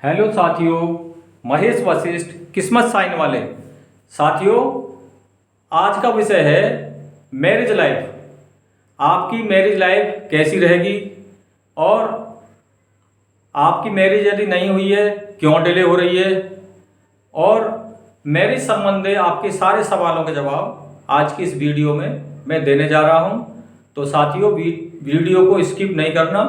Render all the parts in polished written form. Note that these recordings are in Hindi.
हेलो साथियों, महेश वशिष्ठ किस्मत साइन वाले साथियों। आज का विषय है मैरिज लाइफ। आपकी मैरिज लाइफ कैसी रहेगी और आपकी मैरिज यदि नहीं हुई है क्यों डिले हो रही है, और मैरिज संबंधी आपके सारे सवालों के जवाब आज की इस वीडियो में मैं देने जा रहा हूं। तो साथियों, वीडियो को स्किप नहीं करना,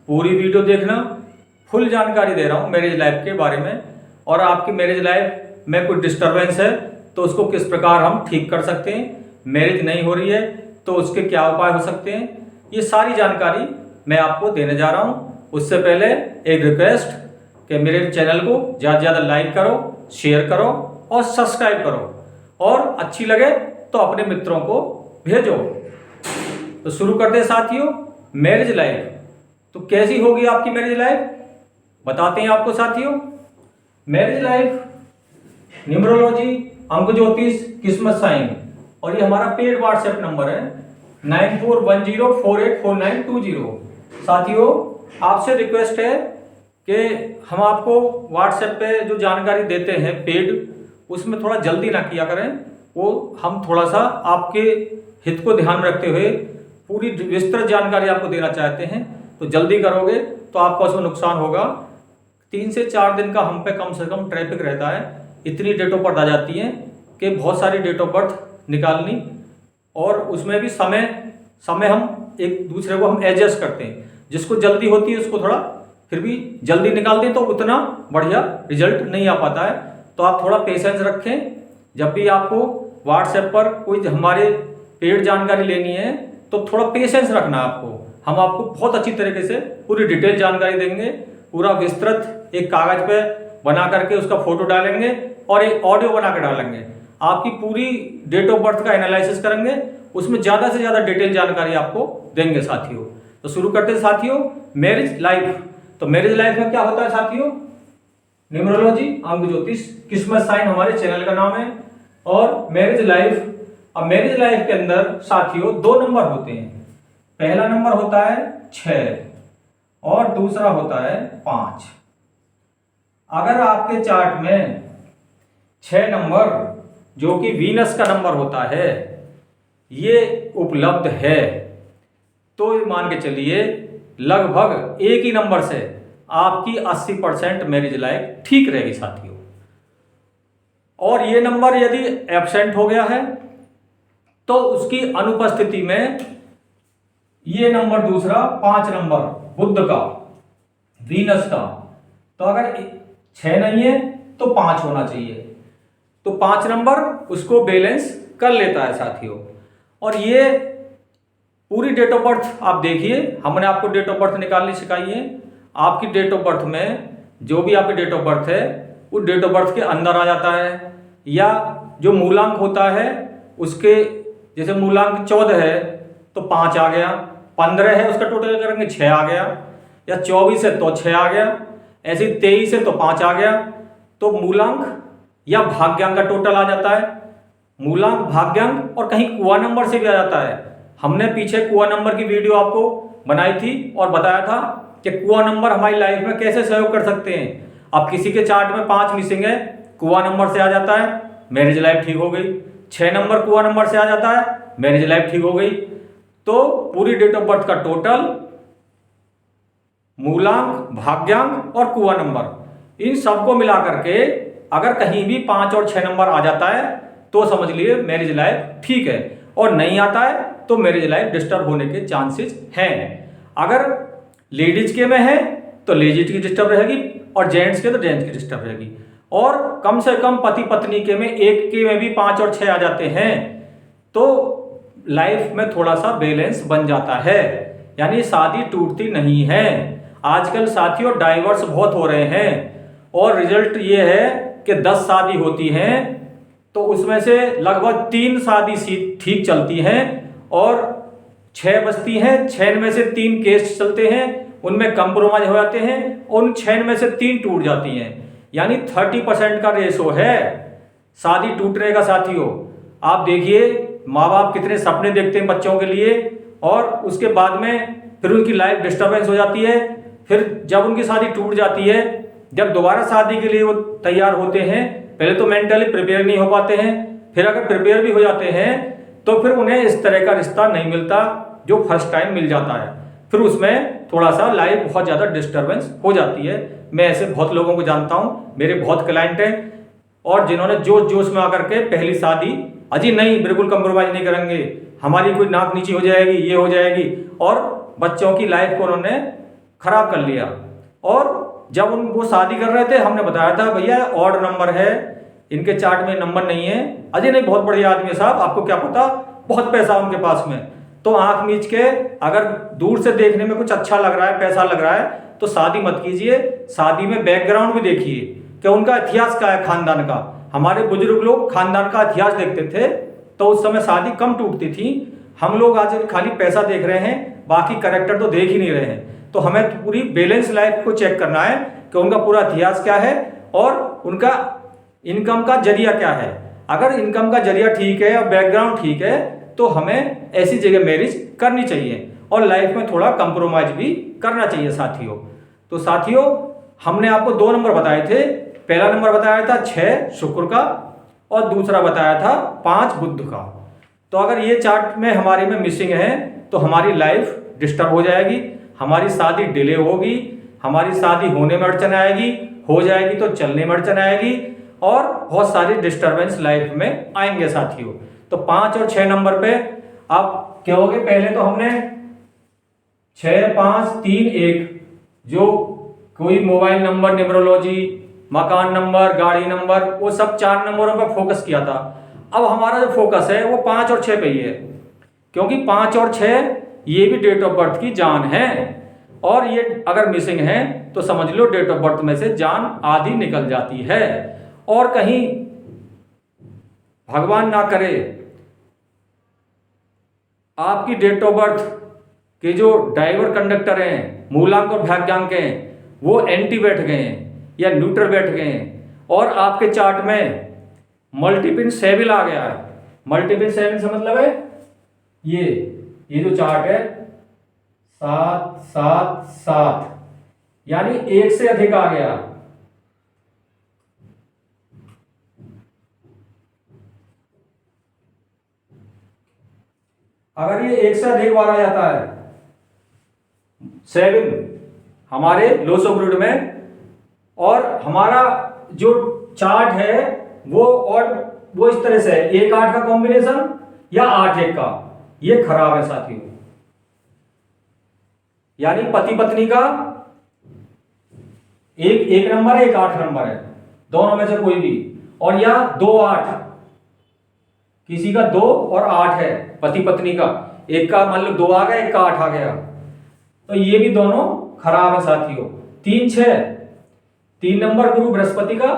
पूरी वीडियो देखना। फुल जानकारी दे रहा हूँ मैरिज लाइफ के बारे में, और आपकी मैरिज लाइफ में कोई डिस्टरबेंस है तो उसको किस प्रकार हम ठीक कर सकते हैं, मैरिज नहीं हो रही है तो उसके क्या उपाय हो सकते हैं, ये सारी जानकारी मैं आपको देने जा रहा हूँ। उससे पहले एक रिक्वेस्ट कि मेरे चैनल को ज़्यादा से ज़्यादा लाइक करो, शेयर करो और सब्सक्राइब करो, और अच्छी लगे तो अपने मित्रों को भेजो। तो शुरू करते हैं साथियों। मैरिज लाइफ तो कैसी होगी आपकी मैरिज लाइफ, बताते हैं आपको साथियों। मैरिज लाइफ न्यूमरोलॉजी, अंक ज्योतिष, किस्मत साइन, और ये हमारा पेड व्हाट्सएप नंबर है 9410484920। साथियों, आपसे रिक्वेस्ट है कि हम आपको व्हाट्सएप पे जो जानकारी देते हैं पेड, उसमें थोड़ा जल्दी ना किया करें। वो हम थोड़ा सा आपके हित को ध्यान में रखते हुए पूरी विस्तृत जानकारी आपको देना चाहते हैं। तो जल्दी करोगे तो आपका उसमें नुकसान होगा। 3 से 4 दिन का हम पे कम से कम ट्रैफिक रहता है। इतनी डेट ऑफ बर्थ आ जाती है कि बहुत सारी डेट ऑफ बर्थ निकालनी, और उसमें भी समय हम एक दूसरे को हम एडजस्ट करते हैं। जिसको जल्दी होती है उसको थोड़ा फिर भी जल्दी निकालते हैं तो उतना बढ़िया रिजल्ट नहीं आ पाता है। तो आप थोड़ा पेशेंस रखें। जब भी आपको व्हाट्सएप पर कोई हमारे पेड जानकारी लेनी है तो थोड़ा पेशेंस रखना आपको। हम आपको बहुत अच्छी तरीके से पूरी डिटेल जानकारी देंगे। पूरा विस्तृत एक कागज पे बना करके उसका फोटो डालेंगे और एक ऑडियो बना कर डालेंगे। आपकी पूरी डेट ऑफ बर्थ का एनालिसिस करेंगे, उसमें ज़्यादा से ज़्यादा डिटेल जानकारी आपको देंगे साथियों। तो शुरू करते हैं साथियों मैरिज लाइफ। तो मैरिज लाइफ में क्या होता है साथियों, न्यूमरोलॉजी, अंक ज्योतिष, किस्मत साइन हमारे चैनल का नाम है। और मैरिज लाइफ, अब मैरिज लाइफ के अंदर साथियों 2 नंबर होते हैं। पहला नंबर होता है 6 और दूसरा होता है 5। अगर आपके चार्ट में 6 नंबर जो कि वीनस का नंबर होता है ये उपलब्ध है तो मान के चलिए लगभग एक ही नंबर से आपकी 80% मैरिज लाइफ ठीक रहेगी साथियों। और ये नंबर यदि एब्सेंट हो गया है तो उसकी अनुपस्थिति में ये नंबर दूसरा 5 नंबर बुध का, वीनस का, तो अगर 6 नहीं है तो 5 होना चाहिए। तो 5 नंबर उसको बैलेंस कर लेता है साथियों। और ये पूरी डेट ऑफ बर्थ आप देखिए, हमने आपको डेट ऑफ बर्थ निकालनी सिखाई है। आपकी डेट ऑफ बर्थ में जो भी आपकी डेट ऑफ बर्थ है वो डेट ऑफ बर्थ के अंदर आ जाता है, या जो मूलांक होता है उसके, जैसे मूलांक 14 है तो 5 आ गया, 15 है उसका टोटल करेंगे 6 आ गया, या 24 है तो 6 आ गया, ऐसे 23 है तो 5 आ गया। तो मूलांक या भाग्यांक का टोटल आ जाता है। मूलांक, भाग्यांक और कहीं कुआ नंबर से भी आ जाता है। हमने पीछे कुआ नंबर की वीडियो आपको बनाई थी और बताया था कि कुआ नंबर हमारी लाइफ में कैसे सहयोग कर सकते हैं। अब किसी के चार्ट में 5 मिसिंग है, कुआ नंबर से आ जाता है, मैरिज लाइफ ठीक हो गई। 6 नंबर कुआ नंबर से आ जाता है, मैरिज लाइफ ठीक हो गई। तो पूरी डेट ऑफ बर्थ का टोटल, मूलांक, भाग्यांक और कुआ नंबर, इन सबको मिला करके अगर कहीं भी 5 और 6 नंबर आ जाता है तो समझ लिए मैरिज लाइफ ठीक है, और नहीं आता है तो मैरिज लाइफ डिस्टर्ब होने के चांसेस हैं। अगर लेडीज के में है तो लेडीज की डिस्टर्ब रहेगी, और जेंट्स के तो जेंट्स की डिस्टर्ब रहेगी। और कम से कम पति पत्नी के में, एक के में भी 5 और 6 आ जाते हैं तो लाइफ में थोड़ा सा बैलेंस बन जाता है, यानी शादी टूटती नहीं है। आजकल साथियों डाइवर्स बहुत हो रहे हैं, और रिजल्ट ये है कि 10 शादी होती हैं तो उसमें से लगभग 3 शादी ठीक चलती हैं और 6 बचती हैं। 6 में से 3 केस चलते हैं, उनमें कंप्रोमाइज हो जाते हैं, उन 6 में से 3 टूट जाती हैं। यानी 30% का रेशो है शादी टूटने का साथियों। आप देखिए माँ बाप कितने सपने देखते हैं बच्चों के लिए, और उसके बाद में फिर उनकी लाइफ डिस्टर्बेंस हो जाती है। फिर जब उनकी शादी टूट जाती है जब दोबारा शादी के लिए वो तैयार होते हैं, पहले तो मेंटली प्रिपेयर नहीं हो पाते हैं, फिर अगर प्रिपेयर भी हो जाते हैं तो फिर उन्हें इस तरह का रिश्ता नहीं मिलता जो फर्स्ट टाइम मिल जाता है। फिर उसमें थोड़ा सा लाइफ बहुत ज़्यादा डिस्टर्बेंस हो जाती है। मैं ऐसे बहुत लोगों को जानता हूँ, मेरे बहुत क्लाइंट हैं, और जिन्होंने जोश जोश में आकर के पहली शादी, अजी नहीं बिल्कुल कंप्रोमाइज़ नहीं करेंगे, हमारी कोई नाक नीची हो जाएगी, ये हो जाएगी, और बच्चों की लाइफ को उन्होंने खराब कर लिया। और जब वो शादी कर रहे थे, हमने बताया था भैया ऑड नंबर है, इनके चार्ट में नंबर नहीं है। अजय नहीं, बहुत बढ़िया आदमी है साहब, आपको क्या पता, बहुत पैसा उनके पास में। तो आंख मीच के अगर दूर से देखने में कुछ अच्छा लग रहा है, पैसा लग रहा है, तो शादी मत कीजिए। शादी में बैकग्राउंड भी देखिए कि उनका इतिहास क्या है खानदान का। हमारे बुजुर्ग लोग खानदान का इतिहास देखते थे तो उस समय शादी कम टूटती थी। हम लोग आज खाली पैसा देख रहे हैं, बाकी कैरेक्टर तो देख ही नहीं रहे हैं। तो हमें पूरी बैलेंस लाइफ को चेक करना है कि उनका पूरा इतिहास क्या है और उनका इनकम का जरिया क्या है। अगर इनकम का जरिया ठीक है और बैकग्राउंड ठीक है तो हमें ऐसी जगह मैरिज करनी चाहिए और लाइफ में थोड़ा कंप्रोमाइज भी करना चाहिए साथियों। तो साथियों, हमने आपको 2 नंबर बताए थे। पहला नंबर बताया था 6 शुक्र का और दूसरा बताया था 5 बुध का। तो अगर ये चार्ट में हमारे में मिसिंग है तो हमारी लाइफ डिस्टर्ब हो जाएगी, हमारी शादी डिले होगी, हमारी शादी होने में अड़चन आएगी, हो जाएगी तो चलने में अड़चन आएगी और बहुत सारी डिस्टर्बेंस लाइफ में आएंगे साथियों। तो 5 और 6 नंबर पे आप क्या होगे, पहले तो हमने 6, 5, 3, 1 जो कोई मोबाइल नंबर, न्यूमरोलॉजी, मकान नंबर, गाड़ी नंबर, वो सब 4 नंबरों पर फोकस किया था। अब हमारा जो फोकस है वो 5 और 6 पे ही है, क्योंकि 5 और 6 ये भी डेट ऑफ बर्थ की जान है और ये अगर मिसिंग है तो समझ लो डेट ऑफ बर्थ में से जान आधी निकल जाती है। और कहीं भगवान ना करे आपकी डेट ऑफ बर्थ के जो ड्राइवर कंडक्टर हैं, मूलांक और भाग्यांक हैं, वो एंटी बैठ गए हैं या न्यूट्रल बैठ गए हैं और आपके चार्ट में मल्टीपिन 7 आ गया है। मल्टीपिन 7 से मतलब है ये जो चार्ट है 7, 7, 7, यानी 1 से अधिक आ गया। अगर ये 1 से अधिक बार आ जाता है 7 हमारे लोस ऑफ ग्रिड में, और हमारा जो चार्ट है वो इस तरह से है 1-8 का कॉम्बिनेशन या 8-1 का, ये खराब है साथियों। यानी पति पत्नी का एक नंबर है, 1-8 नंबर है, दोनों में से कोई भी, और या 2-8, किसी का 2 और 8 है पति पत्नी का, एक का मान लो 2 आ गया, एक का 8 आ गया, तो ये भी दोनों खराब है साथियों। 3-6, 3 नंबर गुरु बृहस्पति का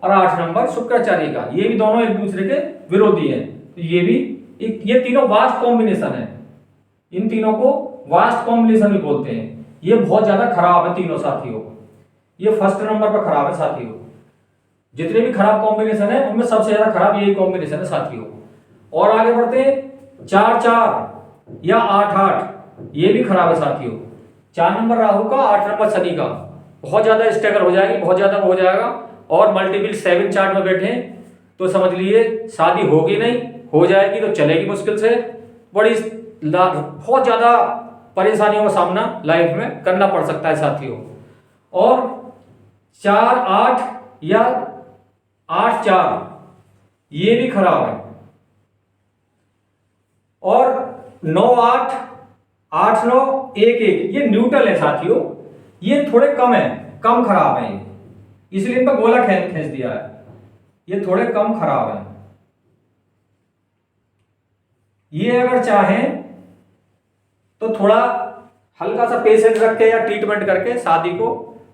और 8 नंबर शुक्राचार्य का, ये भी दोनों एक दूसरे के विरोधी हैं। तो ये तीनों वास्ट कॉम्बिनेशन है, इन तीनों को वास्ट कॉम्बिनेशन भी बोलते हैं। ये बहुत ज्यादा खराब है तीनों साथियों, ये फर्स्ट नंबर पर खराब है साथियों। जितने भी खराब कॉम्बिनेशन है उनमें सबसे ज्यादा खराब यही कॉम्बिनेशन है साथियों। और आगे बढ़ते हैं 4-4 या 8-8, ये भी खराब है साथियों। 4 नंबर राहु का, 8 नंबर शनि का, बहुत ज्यादा स्ट्रगल हो जाएगी, बहुत ज्यादा हो जाएगा। और मल्टीपल 7 चार्ट में बैठे तो समझ लिए शादी होगी नहीं, हो जाएगी तो चलेगी मुश्किल से, बहुत ज्यादा परेशानियों का सामना लाइफ में करना पड़ सकता है साथियों। और 4-8 या 8-4 ये भी खराब है। और 9-8, 8-9, 1-1 ये न्यूट्रल है साथियों, ये थोड़े कम है, कम खराब है, इसलिए इनका गोला खींच दिया है, ये थोड़े कम खराब है। ये अगर चाहें तो थोड़ा हल्का सा पेशेंस रख के या ट्रीटमेंट करके शादी को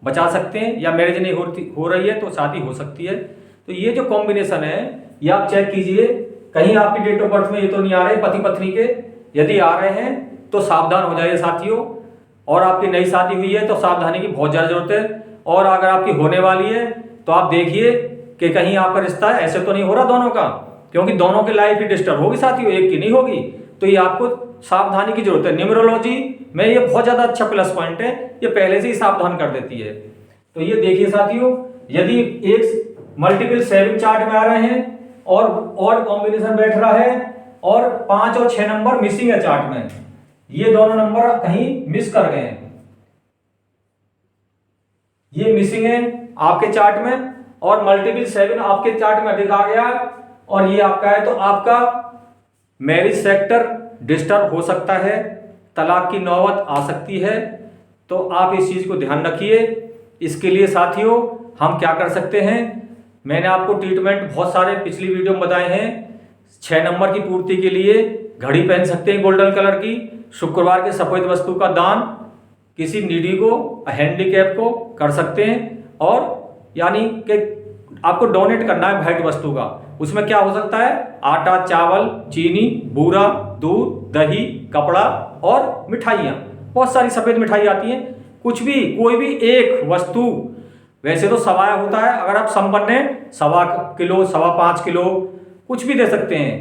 बचा सकते हैं, या मैरिज नहीं हो रही है तो शादी हो सकती है। तो ये जो कॉम्बिनेशन है ये आप चेक कीजिए, कहीं आपकी डेट ऑफ बर्थ में ये तो नहीं आ रहे पति पत्नी के, यदि आ रहे हैं तो सावधान हो जाइए साथियों। और आपकी नई शादी हुई है तो सावधानी की बहुत ज़्यादा जरूरत है। और अगर आपकी होने वाली है तो आप देखिए कि कहीं आपका रिश्ता ऐसे तो नहीं हो रहा दोनों का, क्योंकि दोनों की लाइफ ही डिस्टर्ब होगी साथियों, एक की नहीं होगी। तो ये आपको सावधानी की जरूरत है। न्यूमरोलॉजी में ये बहुत ज़्यादा अच्छा प्लस पॉइंट है, ये पहले से ही सावधान कर देती है। तो ये देखिए साथियों, यदि एक मल्टीपल 7 चार्ट में आ रहे हैं और ऑड कॉम्बिनेशन बैठ रहा है और 5 और 6 नंबर मिसिंग है चार्ट में, ये दोनों नंबर कहीं मिस कर गए हैं, ये मिसिंग है आपके चार्ट में और मल्टीपल 7 आपके चार्ट में अधिक आ गया और ये आपका है, तो आपका मैरिज सेक्टर डिस्टर्ब हो सकता है, तलाक की नौबत आ सकती है। तो आप इस चीज को ध्यान रखिए। इसके लिए साथियों हम क्या कर सकते हैं, मैंने आपको ट्रीटमेंट बहुत सारे पिछली वीडियो में बताए हैं। 6 नंबर की पूर्ति के लिए घड़ी पहन सकते हैं गोल्डन कलर की, शुक्रवार के सफेद वस्तु का दान किसी नीडी को, हैंडीकैप को कर सकते हैं, और यानी कि आपको डोनेट करना है वाइट वस्तु का। उसमें क्या हो सकता है, आटा, चावल, चीनी, बूरा, दूध, दही, कपड़ा और मिठाइयाँ, बहुत सारी सफेद मिठाई आती हैं। कुछ भी, कोई भी एक वस्तु, वैसे तो सवाया होता है, अगर आप संपन्न हैं 1.25 किलो, 5.25 किलो कुछ भी दे सकते हैं,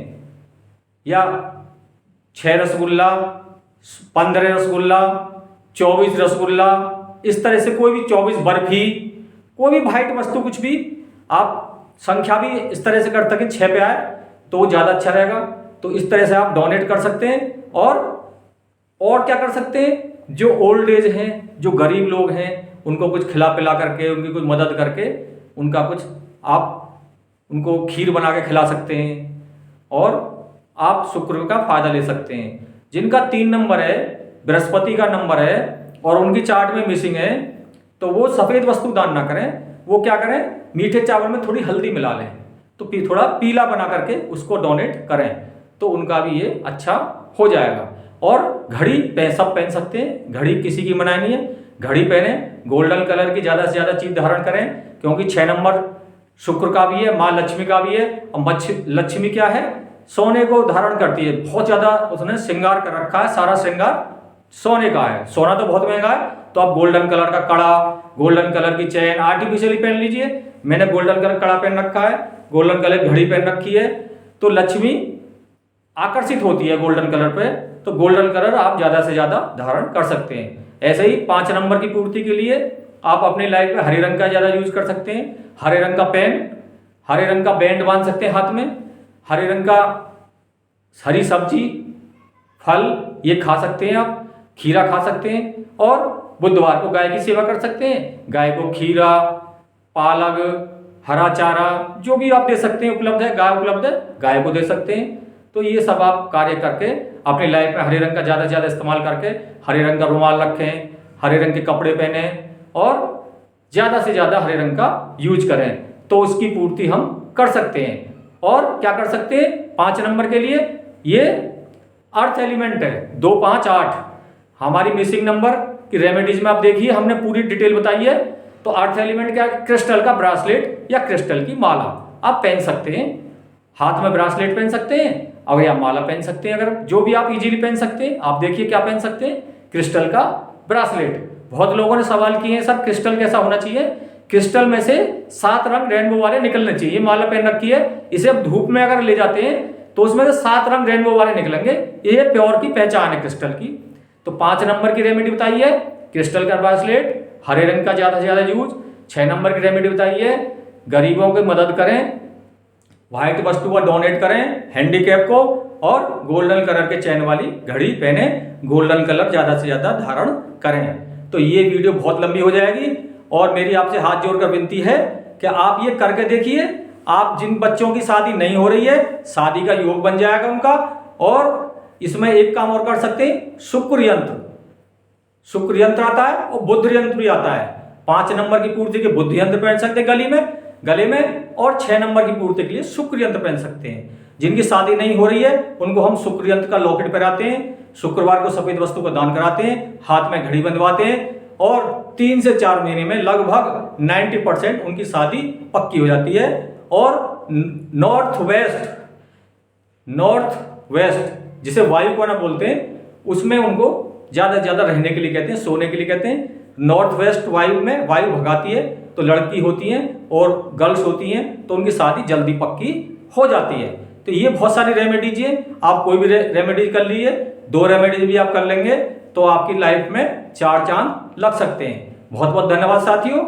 या 6 रसगुल्ला, 15 रसगुल्ला, 24 रसगुल्ला, इस तरह से कोई भी 24 बर्फी, कोई भी वाइट वस्तु, कुछ भी आप संख्या भी इस तरह से कर सकें 6 पे आए तो ज़्यादा अच्छा रहेगा। तो इस तरह से आप डोनेट कर सकते हैं। और क्या कर सकते हैं, जो ओल्ड एज हैं, जो गरीब लोग हैं, उनको कुछ खिला पिला करके, उनकी कुछ मदद करके, उनका कुछ आप उनको खीर बना के खिला सकते हैं और आप शुक्र का फायदा ले सकते हैं। जिनका 3 नंबर है, बृहस्पति का नंबर है और उनकी चार्ट में मिसिंग है, तो वो सफेद वस्तु दान ना करें, वो क्या करें, मीठे चावल में थोड़ी हल्दी मिला लें, तो थोड़ा पीला बना करके उसको डोनेट करें, तो उनका भी ये अच्छा हो जाएगा। और घड़ी सब पहन सकते हैं, घड़ी किसी की मनाही नहीं है, घड़ी पहने, गोल्डन कलर की ज़्यादा से ज़्यादा चीज़ धारण करें, क्योंकि 6 नंबर शुक्र का भी है, माँ लक्ष्मी का भी है, और लक्ष्मी क्या है, सोने को धारण करती है, बहुत ज़्यादा उसने श्रृंगार कर रखा है, सारा श्रृंगार सोने का है, सोना तो बहुत महंगा है, तो आप गोल्डन कलर का कड़ा, गोल्डन कलर की चैन आर्टिफिशियली पहन लीजिए। मैंने गोल्डन कलर कड़ा पहन रखा है, गोल्डन कलर घड़ी पहन रखी है, तो लक्ष्मी आकर्षित होती है गोल्डन कलर पे, तो गोल्डन कलर आप ज़्यादा से ज़्यादा धारण कर सकते हैं। ऐसे ही 5 नंबर की पूर्ति के लिए आप अपनी लाइफ में हरे रंग का ज़्यादा यूज कर सकते हैं, हरे रंग का पेन, हरे रंग का बैंड बांध सकते हैं हाथ में, हरे रंग का हरी सब्जी, फल ये खा सकते हैं आप, खीरा खा सकते हैं, और बुधवार को गाय की सेवा कर सकते हैं, गाय को खीरा, पालक, हरा चारा जो भी आप दे सकते हैं, उपलब्ध है, गाय उपलब्ध है, गाय को दे सकते हैं। तो ये सब आप कार्य करके अपनी लाइफ में हरे रंग का ज़्यादा से ज़्यादा इस्तेमाल करके हरे रंग का रुमाल रखें, हरे रंग के कपड़े पहने और ज़्यादा से ज़्यादा हरे रंग का यूज करें, तो उसकी पूर्ति हम कर सकते हैं। और क्या कर सकते हैं, 5 नंबर के लिए ये अर्थ एलिमेंट है, 2, 5, 8 हमारी मिसिंग नंबर की रेमेडीज में आप देखिए, हमने पूरी डिटेल बताई है। तो अर्थ एलिमेंट क्या, क्रिस्टल का ब्रासलेट या क्रिस्टल की माला आप पहन सकते हैं, हाथ में ब्रासलेट पहन सकते हैं, और या माला पहन सकते हैं, अगर जो भी आप इजीली पहन सकते हैं। आप देखिए क्या पहन सकते हैं, क्रिस्टल का ब्रासलेट। बहुत लोगों ने सवाल किए हैं, सर क्रिस्टल कैसा होना चाहिए, क्रिस्टल में से 7 रंग रेनबो वाले निकलने चाहिए। माला पहन रखी है, इसे आप धूप में अगर ले जाते हैं तो उसमें से 7 रंग रेनबो वाले निकलेंगे, ये प्योर की पहचान है क्रिस्टल की। तो 5 नंबर की रेमेडी बताई है, क्रिस्टल का ब्रासलेट, हरे रंग का ज़्यादा से ज़्यादा यूज। 6 नंबर की रेमेडी बताई है, गरीबों की मदद करें, व्हाइट वस्तु को डोनेट करें, हैंडीकैप को, और गोल्डन कलर के चैन वाली घड़ी पहने, गोल्डन कलर ज़्यादा से ज़्यादा धारण करें। तो ये वीडियो बहुत लंबी हो जाएगी और मेरी आपसे हाथ जोड़कर विनती है कि आप ये करके देखिए। आप जिन बच्चों की शादी नहीं हो रही है, शादी का योग बन जाएगा उनका। और इसमें एक काम और कर सकते हैं, शुक्र यंत्र आता है और बुद्ध यंत्र भी आता है। 5 नंबर की पूर्ति के बुद्ध यंत्र पहन सकते हैं गले में, और 6 नंबर की पूर्ति के लिए शुक्र यंत्र पहन सकते हैं। जिनकी शादी नहीं हो रही है उनको हम शुक्र यंत्र का लॉकेट पहनाते हैं, शुक्रवार को सफेद वस्तु का दान कराते हैं, हाथ में घड़ी बंधवाते हैं, और 3 से 4 महीने में लगभग 90% उनकी शादी पक्की हो जाती है। और नॉर्थ वेस्ट जिसे वायुकोना बोलते हैं, उसमें उनको ज़्यादा से ज़्यादा रहने के लिए कहते हैं, सोने के लिए कहते हैं। नॉर्थ वेस्ट वायु में वायु भगाती है, तो लड़की होती हैं और गर्ल्स होती हैं, तो उनकी शादी जल्दी पक्की हो जाती है। तो ये बहुत सारी रेमेडीज है, आप कोई भी रेमेडीज कर लीजिए, 2 रेमेडीज भी आप कर लेंगे तो आपकी लाइफ में 4 चांद लग सकते हैं। बहुत बहुत धन्यवाद साथियों।